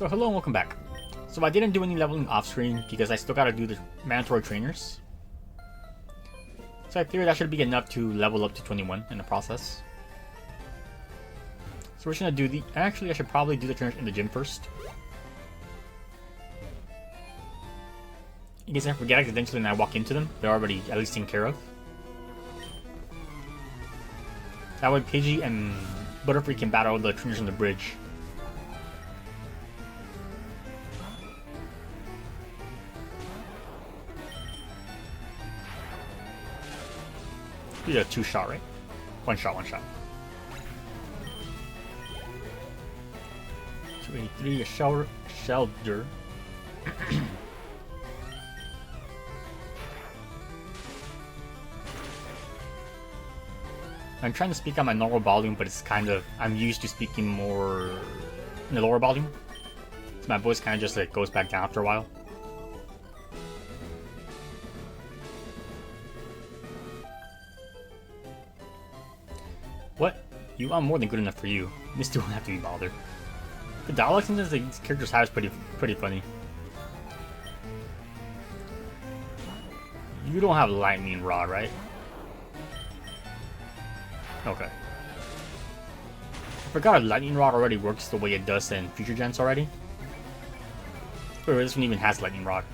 So hello and welcome back. So I didn't do any leveling off screen because I still gotta do the mandatory trainers. So I figured that should be enough to level up to 21 in the process. So we're just gonna do the... Actually, I should probably do the trainers in the gym first. In case I forget accidentally and I walk into them, they're already at least taken care of. That way Pidgey and Butterfree can battle the trainers on the bridge. You did a 2-shot, right? One shot. 283, a shelter. I'm trying to speak on my normal volume, but it's kind of... I'm used to speaking more in the lower volume. So my voice kind of just like goes back down after a while. What? I'm more than good enough for you. Misty won't have to be bothered. The dialogue sometimes these characters have is pretty funny. You don't have Lightning Rod, right? Okay. I forgot Lightning Rod already works the way it does in future gens already. Or this one even has Lightning Rod.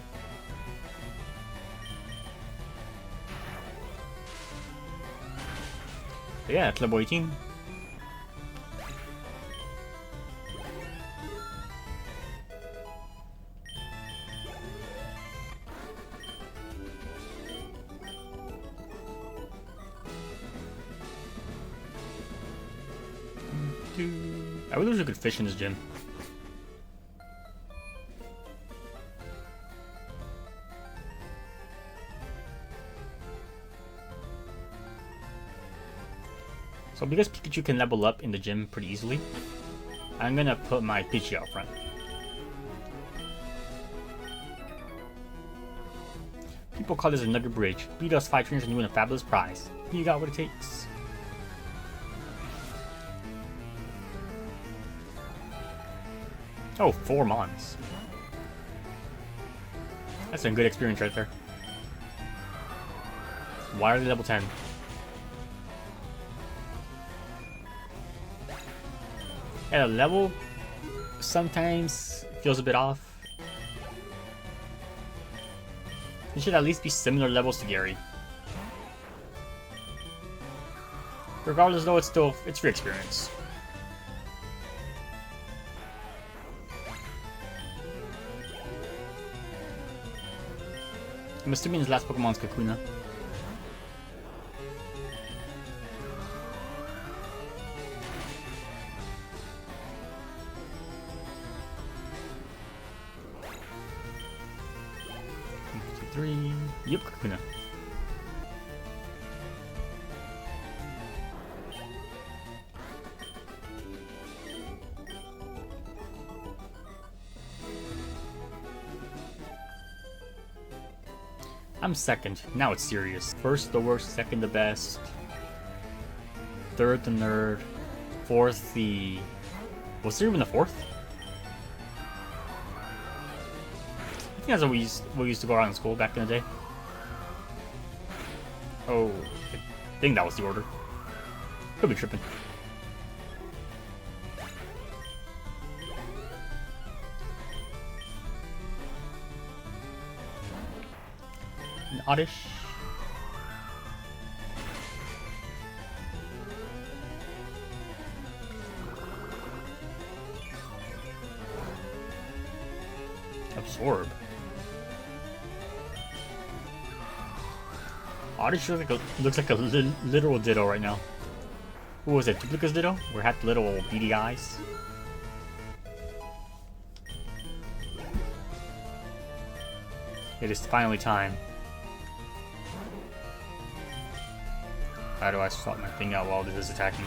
But yeah, it's level 18. I really wish I could fish in this gym. So because Pikachu can level up in the gym pretty easily, I'm gonna put my Pidgey out front. People call this a nugget bridge. Beat us 5 trainers and you win a fabulous prize. You got what it takes. Oh, 4 Mons. That's a good experience right there. Why are they level 10? Yeah, the level sometimes feels a bit off. It should at least be similar levels to Gary. Regardless though, it's free experience. I'm assuming his last Pokemon's Kakuna. Yep, Kakuna. I'm second. Now it's serious. First the worst, second the best. Third the nerd. Fourth the... Was there even a fourth? I think that's what we used to go around in school back in the day. Oh, I think that was the order. Could be tripping. An Oddish. Absorb. Oddish looks like a literal Ditto right now. Who was it? Duplica's Ditto? Where it had the little beady eyes. It is finally time. How do I swap my thing out while this is attacking?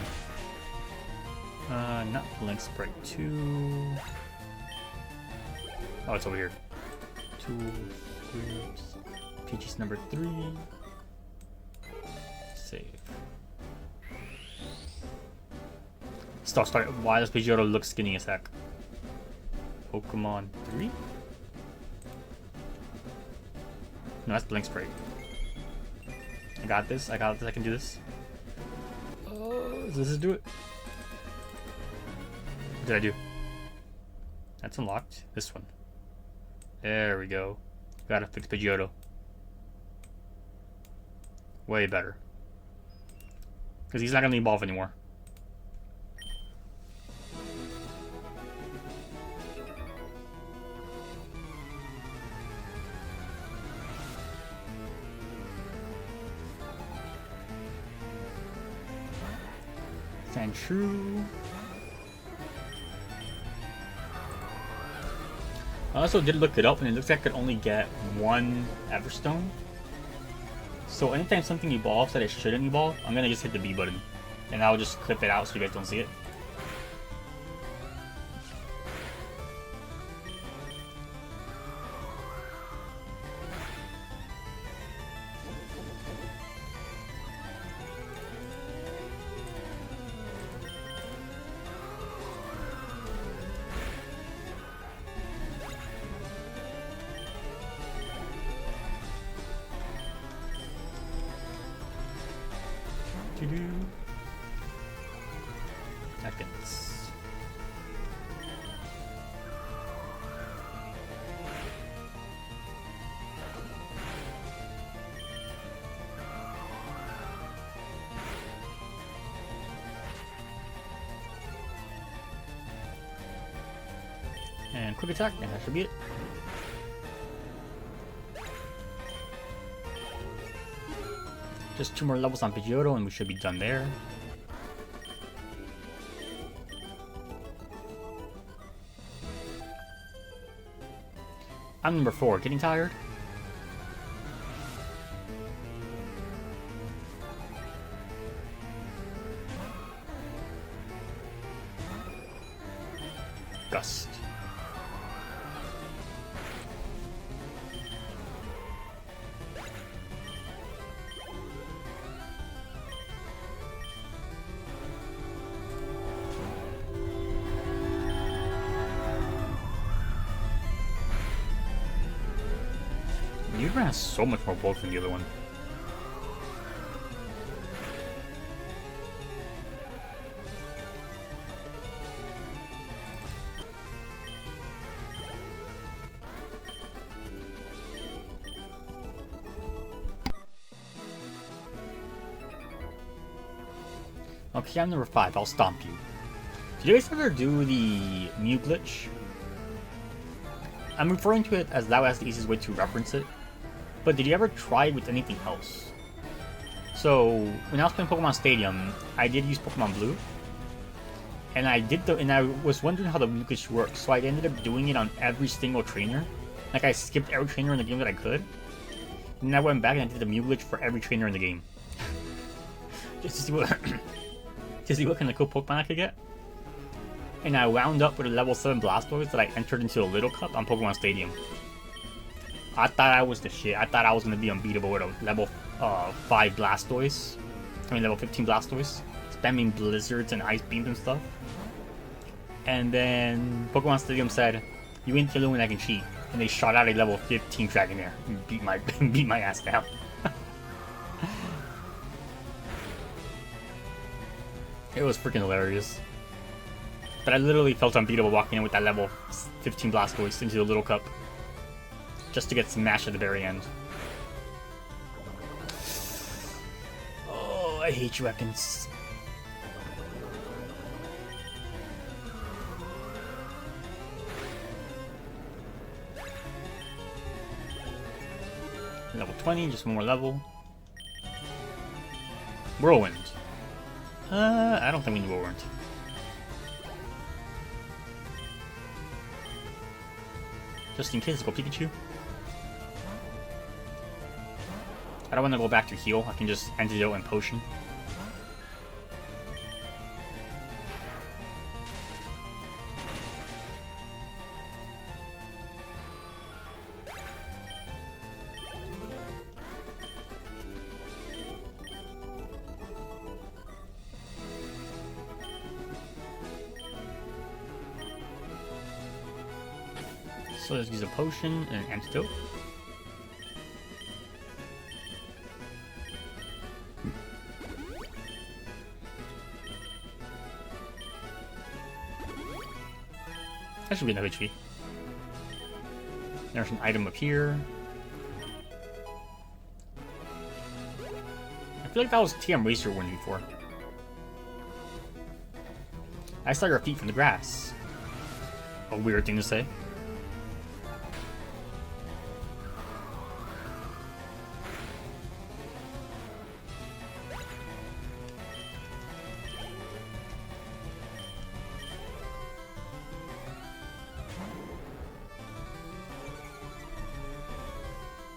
Not Blink Spray 2. Oh, it's over here. 2 groups. Peaches number 3. Save. Start. Why does Pidgeotto look skinny as heck? Pokemon 3? No, that's Blink Spray. I got this, I got this, I can do this. Oh, does this do it? What did I do? That's unlocked. This one. There we go. Gotta fix Pidgeotto. Way better. Because he's not gonna evolve anymore. Sandshrew. I also did look it up, and it looks like I could only get one Everstone. So anytime something evolves that it shouldn't evolve, I'm gonna just hit the B button, and I'll just clip it out so you guys don't see it. Seconds. And quick attack, and that should be it. Just 2 more levels on Pidgeotto and we should be done there. I'm number 4, getting tired? Gust. Udra has so much more bulk than the other one. Okay, I'm number 5. I'll stomp you. Did you guys ever do the Mew glitch? I'm referring to it as that was the easiest way to reference it. But did you ever try it with anything else? So when I was playing Pokemon Stadium, I did use Pokemon Blue, and I was wondering how the Mew glitch works. So I ended up doing it on every single trainer. Like I skipped every trainer in the game that I could, and I went back and I did the Mew glitch for every trainer in the game, just to see what kind of cool Pokemon I could get. And I wound up with a level 7 Blastoise that I entered into a Little Cup on Pokemon Stadium. I thought I was the shit. I thought I was going to be unbeatable with a level 5 Blastoise. I mean level 15 Blastoise. Spamming blizzards and ice beams and stuff. And then Pokemon Stadium said, you ain't the only one that can cheat. And they shot out a level 15 Dragonair and beat my ass down. It was freaking hilarious. But I literally felt unbeatable walking in with that level 15 Blastoise into the Little Cup. Just to get smashed at the very end. Oh, I hate you, Ekans. Level 20, just one more level. Whirlwind. I don't think we need Whirlwind. Just in case, let's go Pikachu. I don't want to go back to heal. I can just Antidote and Potion. So let's use a potion and an antidote. That should be enough HP. There's an item up here. I feel like that was TM Racer one before. I saw your feet from the grass. A weird thing to say.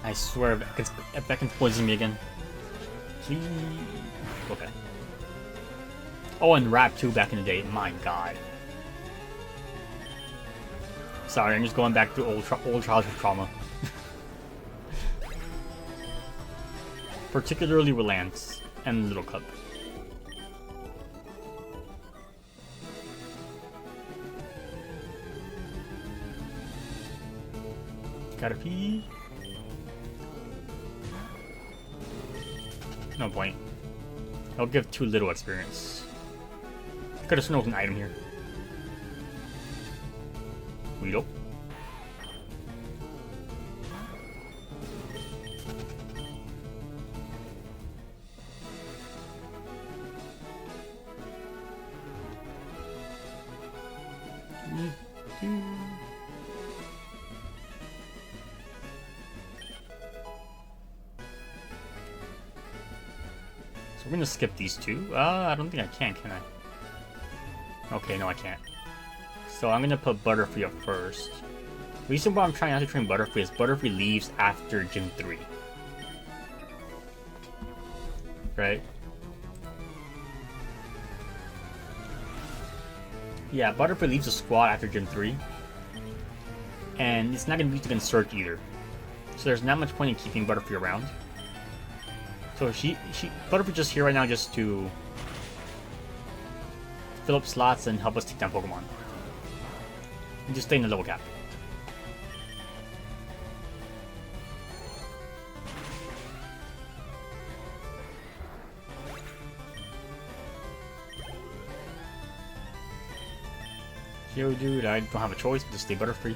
I swear, if that can poison me again. Please. Okay. Oh, and Rap 2 back in the day. My god. Sorry, I'm just going back to old childhood trauma. Particularly with Lance and Little Cub. Gotta pee. No point. I'll give too little experience. Could have snow an item here. Weedle. So we're gonna skip these two. I don't think I can I? Okay, no I can't. So I'm gonna put Butterfree up first. The reason why I'm trying not to train Butterfree is Butterfree leaves after Gym 3. Right? Yeah, Butterfree leaves the squad after Gym 3. And it's not gonna be used against Surge either. So there's not much point in keeping Butterfree around. So Butterfree just here right now just to fill up slots and help us take down Pokemon. And just stay in the level cap. Yo, dude, I don't have a choice but to stay Butterfree.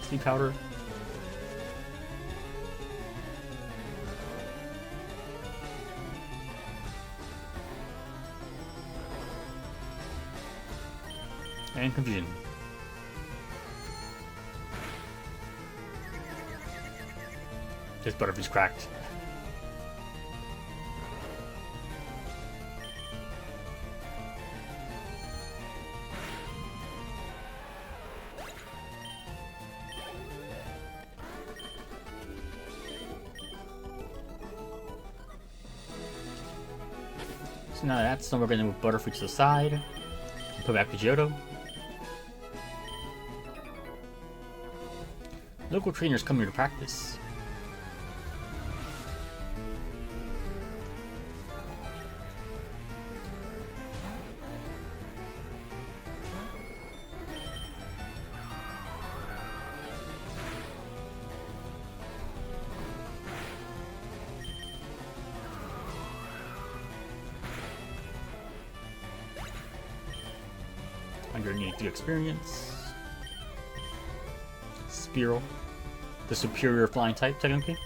Sleep Powder. And Confusion. This Butterfree's cracked. So now that's done, we're going to move Butterfree to the side. Put back Pidgeotto. Local trainers come here to practice. Underneath the experience. Spearow. The superior flying type, technically.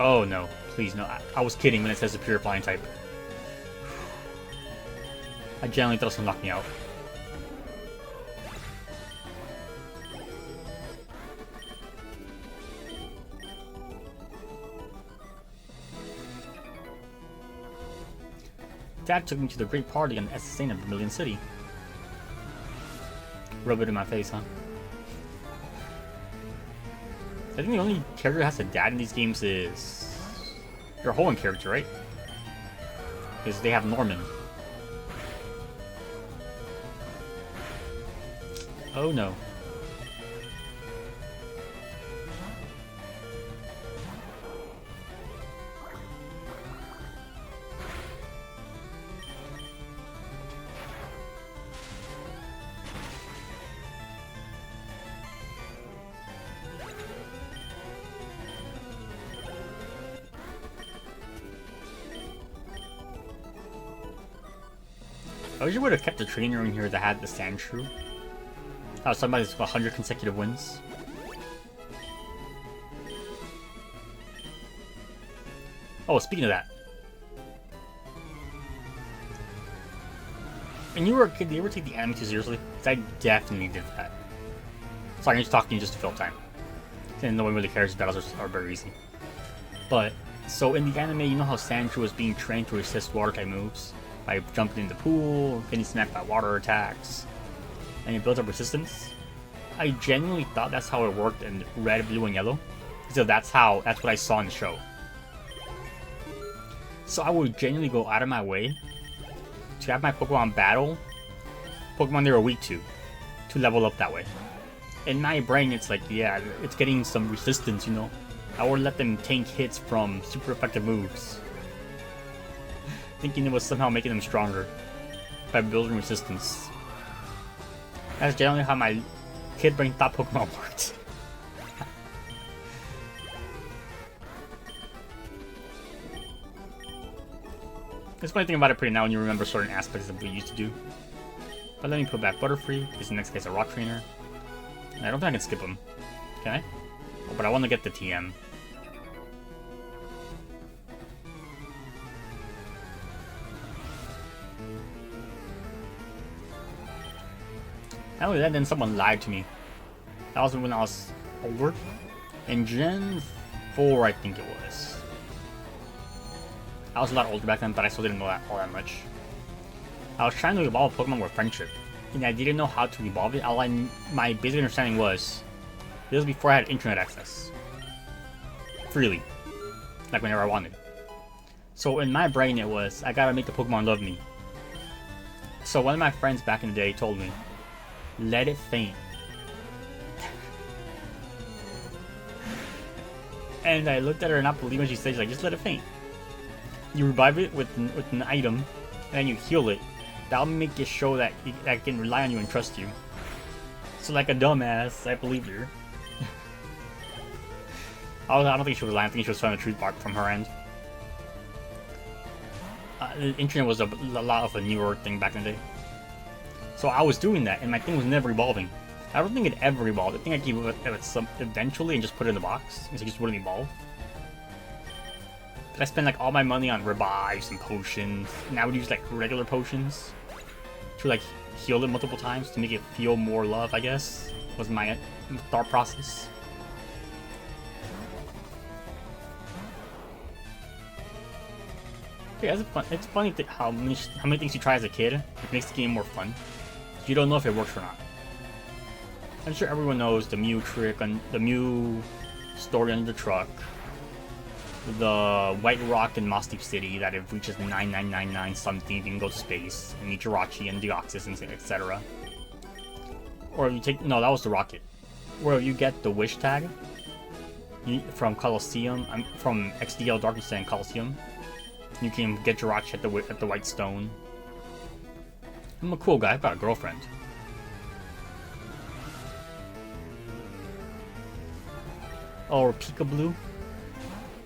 Oh no, please no. I was kidding when it says superior flying type. I genuinely thought it was gonna knock me out. Dad took me to the great party on the SSN of Vermilion City. Rub it in my face, huh? I think the only character that has a dad in these games is your Hoenn character, right? Because they have Norman. Oh no. I wish I would have kept the trainer in here that had the Sand Shrew. I was talking about his 100 consecutive wins. Oh, speaking of that. When you were a kid, did you ever take the anime too seriously? Because I definitely did that. Sorry, I'm just talking to you just to fill time. And no one really cares, battles are very easy. But, so in the anime, you know how Sandshrew was being trained to resist water type moves? By jumping in the pool, getting smacked by water attacks, and it builds up resistance? I genuinely thought that's how it worked in red, blue, and yellow. So that's what I saw in the show. So I would genuinely go out of my way to have my Pokemon battle Pokemon they were weak to level up that way. In my brain, it's like, yeah, it's getting some resistance, you know? I would let them tank hits from super effective moves. Thinking it was somehow making them stronger by building resistance. That's generally how my kid brain thought Pokemon worked. It's funny thing about it pretty now when you remember certain aspects of what we used to do. But let me put back Butterfree, because in the next case a Rock Trainer. And I don't think I can skip him. Can I? Oh, but I want to get the TM. Not only that, then someone lied to me. That was when I was older. In Gen 4, I think it was. I was a lot older back then, but I still didn't know all that much. I was trying to evolve Pokemon with friendship, and I didn't know how to evolve it. My basic understanding was, this was before I had internet access. Freely. Like whenever I wanted. So in my brain it was, I gotta make the Pokemon love me. So one of my friends back in the day told me, let it faint. And I looked at her and not believing what she said. She's like, just let it faint. You revive it with an item, and then you heal it. That'll make it show that I can rely on you and trust you. So like a dumbass, I believed her. I don't think she was lying. I think she was telling the truth from her end. The internet was a lot of a newer thing back in the day. So I was doing that, and my thing was never evolving. I don't think it ever evolved. I think I gave it eventually and just put it in the box, because it just wouldn't evolve. But I spent like all my money on revives and potions, and I would use like regular potions to like heal it multiple times to make it feel more love, I guess, was my thought process. Yeah, it's funny how many things you try as a kid, it makes the game more fun. You don't know if it works or not. I'm sure everyone knows the Mew trick and the Mew story under the truck, the White Rock in Moss Deep City that it reaches 9999 something, you can go to space, and meet Jirachi and Deoxys and etc. Or you take, no, that was the Rocket. Where you get the Wish tag from Colosseum, from XDL Darkness and Colosseum. You can get Jirachi at the White Stone. I'm a cool guy, I've got a girlfriend. Or Peekaboo.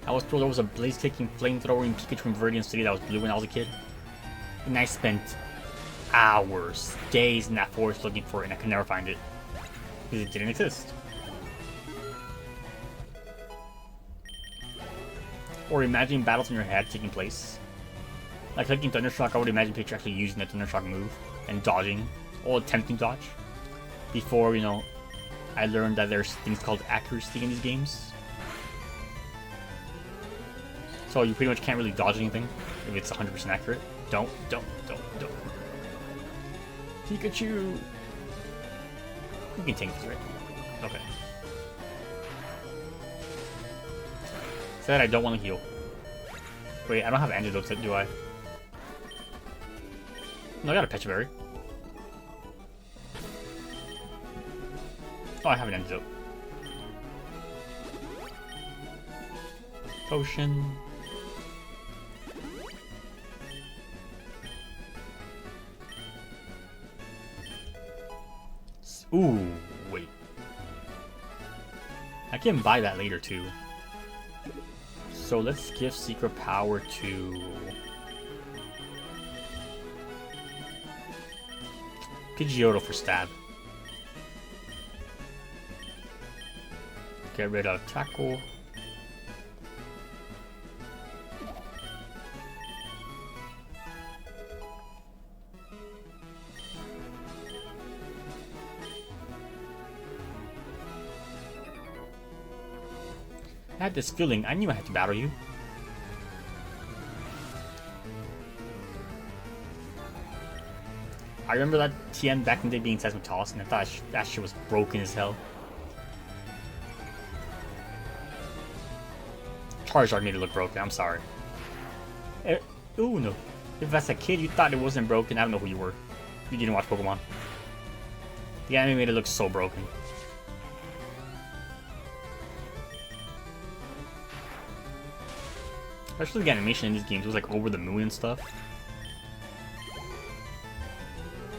I was told there was a blaze-kicking flamethrower Pikachu in Viridian City that was blue when I was a kid. And I spent hours, days in that forest looking for it, and I could never find it. Because it didn't exist. Or imagine battles in your head taking place. Like clicking Thundershock, I would imagine picture actually using the Thundershock move and dodging, or attempting to dodge. Before, you know, I learned that there's things called accuracy in these games. So you pretty much can't really dodge anything if it's 100% accurate. Don't. Pikachu! You can tank this, right? Okay. Said I don't want to heal. Wait, I don't have antidotes, do I? No, I got a Pecha Berry. Oh, I have an antidote. Potion. Ooh, wait. I can buy that later too. So let's give Secret Power to... Pidgeotto for stab. Get rid of Tackle. I had this feeling I knew I had to battle you. I remember that TM back in the day being Seismitoss, and I thought that shit was broken as hell. Charizard made it look broken, I'm sorry. Ooh, no. If as a kid you thought it wasn't broken, I don't know who you were. You didn't watch Pokemon. The anime made it look so broken. Especially the animation in these games was like over the moon and stuff.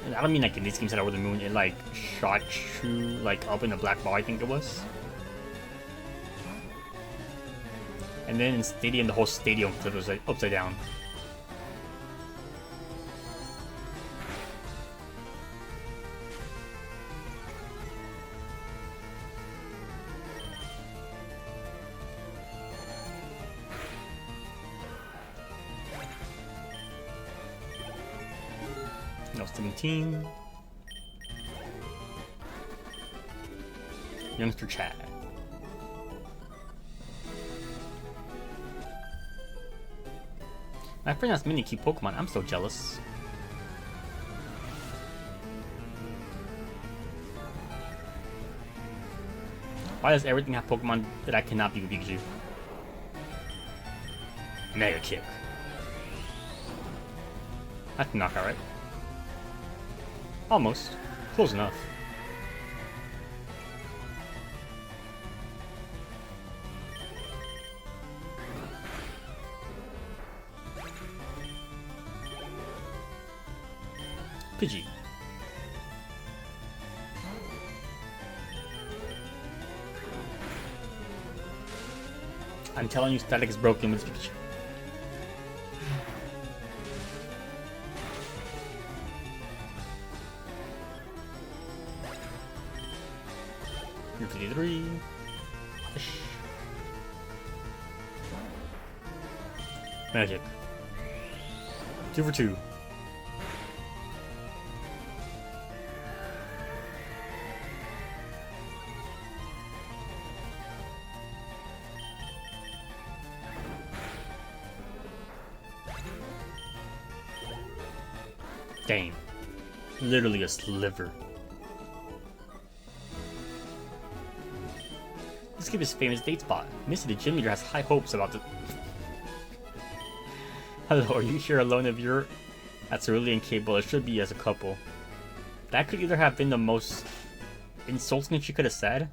And I don't mean like in these games that over the moon, it like shot you like up in the black ball, I think it was. And then in Stadium, the whole stadium flip was like upside down. No 17. Youngster Chad. My friend has mini key Pokemon. I'm so jealous. Why does everything have Pokemon that I cannot be with Pikachu? Mega Kick. That's a knockout, right? Almost. Close enough. Pidgey. I'm telling you, Static is broken with Pikachu. You're 53. Magic. 2 for 2. Dang. Literally a sliver. Let's give his famous date spot. Missy the gym leader has high hopes about the... Hello, are you here alone if you're... That's really incapable. It should be as a couple. That could either have been the most insulting thing she could have said,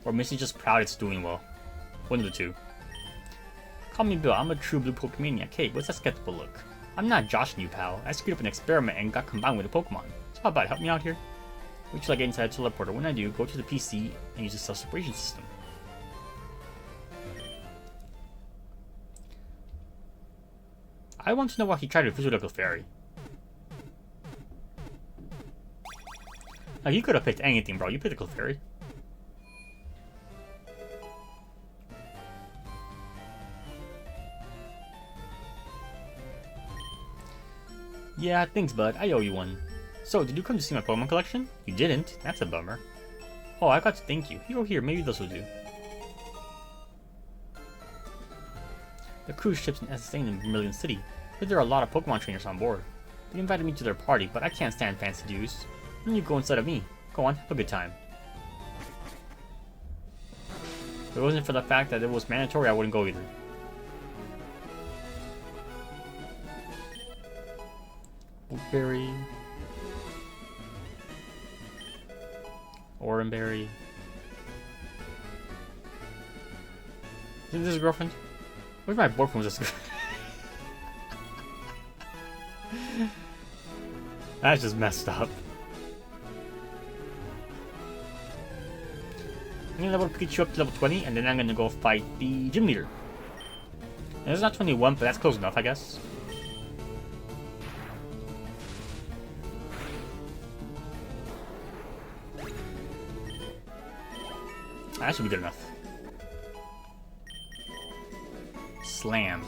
or Missy's just proud it's doing well. One of the two. Call me Bill, I'm a true blue Pokemaniac. Hey, what's that skeptical look? I'm not joshing you, pal. I screwed up an experiment and got combined with a Pokemon. So how about it? Help me out here? Wait till I get inside a teleporter. When I do, go to the PC and use the self-separation system. I want to know why he tried to visit a fairy. Like, you could have picked anything, bro. You picked a fairy. Yeah, thanks, bud. I owe you one. So, did you come to see my Pokemon collection? You didn't. That's a bummer. Oh, I got to thank you. You go here. Maybe this will do. The cruise ship's staying in Vermilion City. But there are a lot of Pokemon trainers on board. They invited me to their party, but I can't stand fancy dues. Then you go instead of me. Go on, have a good time. If it wasn't for the fact that it was mandatory, I wouldn't go either. Bookberry. Oranberry. Isn't this his girlfriend? Where's my boyfriend was this? That's just messed up. I'm gonna level Pikachu up to level 20, and then I'm gonna go fight the gym leader. And it's not 21, but that's close enough, I guess. That should be good enough. Slam.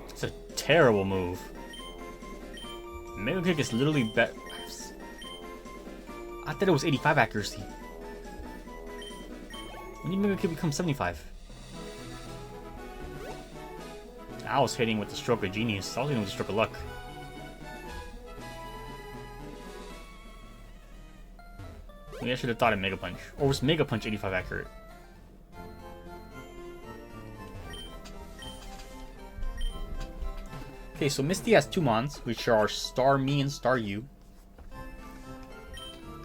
It's a terrible move. Mega Kick is literally better. I thought it was 85 accuracy. When did Mega Kick become 75? I was hitting with the stroke of genius. I was hitting with the stroke of luck. Maybe I should have thought of Mega Punch. Or was Mega Punch 85 accurate? Okay, so Misty has two Mons, which are Star Me and Star You.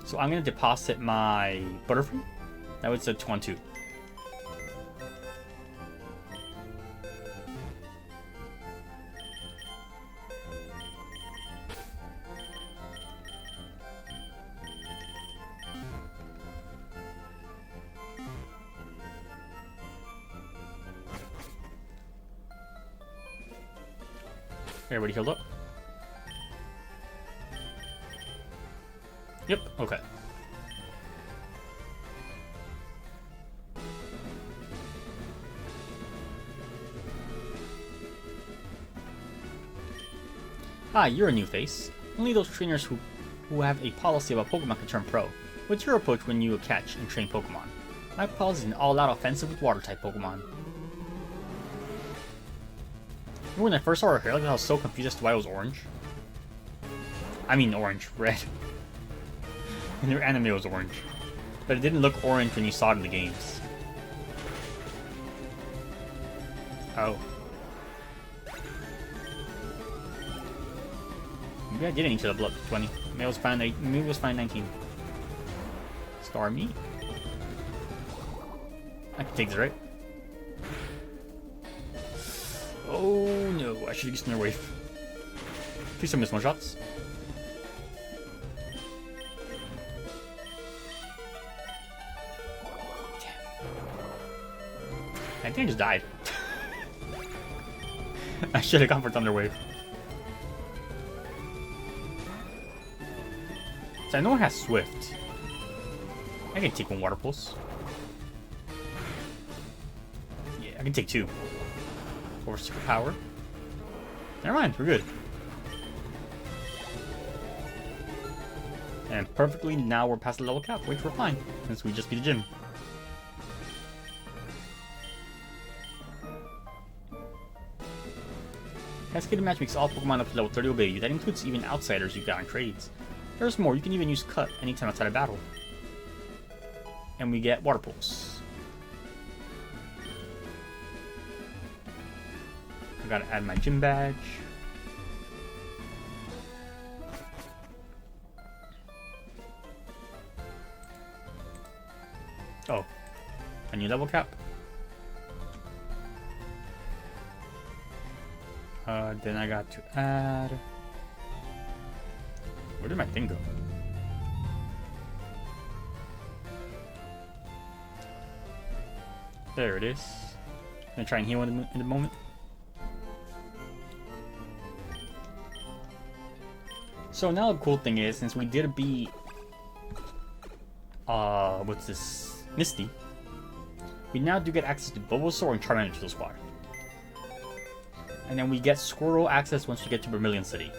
So I'm going to deposit my Butterfree. That was a 2-on-2. Everybody healed up? Yep, okay. Hi, you're a new face. Only those trainers who have a policy about Pokemon can turn pro. What's your approach when you catch and train Pokemon? My policy is an all-out offensive with Water-type Pokemon. Remember when I first saw her hair, like I was so confused as to why it was orange? I mean orange, red. In their anime it was orange. But it didn't look orange when you saw it in the games. Oh. Maybe I didn't need to level up to 20. Maybe it was fine 19. Star Me? I can take this, right? Oh no, I should have used another wave. Please don't miss one shots. Damn. I think I just died. I should have gone for Thunder Wave. So I know it has Swift. I can take one Water Pulse. Yeah, I can take two. Or Super Power. Never mind, we're good. And perfectly, now we're past the level cap, which we're fine, since we just beat the gym. Cascaded Match makes all Pokemon up to level 30 obey you. That includes even outsiders you got on trades. There's more, you can even use Cut anytime outside of battle. And we get Water Pulse. I gotta add my gym badge. Oh, a new level cap. Then I got to add. Where did my thing go? There it is. I'm gonna try and heal in the moment. So now the cool thing is, since we did beat what's this? Misty. We now do get access to Bulbasaur and Charmander to the squad. And then we get Squirrel access once we get to Vermilion City.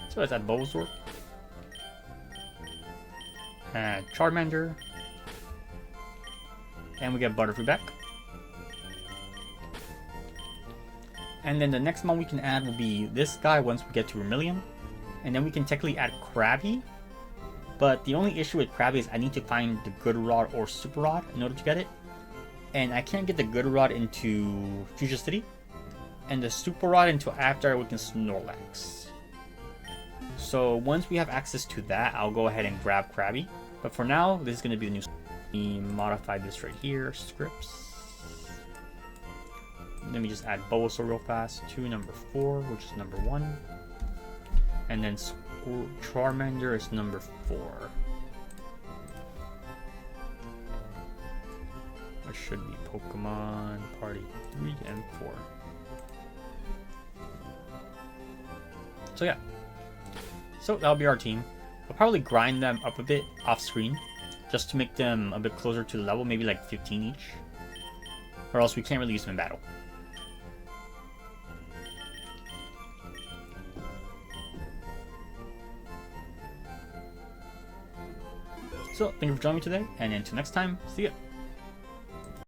So let's add Bulbasaur. Add Charmander. And we get Butterfree back. And then the next one we can add will be this guy once we get to Vermilion. And then we can technically add Krabby. But the only issue with Krabby is I need to find the Good Rod or Super Rod in order to get it. And I can't get the Good Rod into Fuchsia City. And the Super Rod until after we can Snorlax. So once we have access to that, I'll go ahead and grab Krabby. But for now, this is going to be the new. Let me modify this right here. Scripts. Let me just add Bulbasaur real fast to number 4, which is number 1. And then Charmander is number 4. It should be Pokemon Party 3 and 4. So yeah. So that'll be our team. I'll probably grind them up a bit off screen, just to make them a bit closer to the level, maybe like 15 each. Or else we can't really use them in battle. So, thank you for joining me today, and until next time, see ya!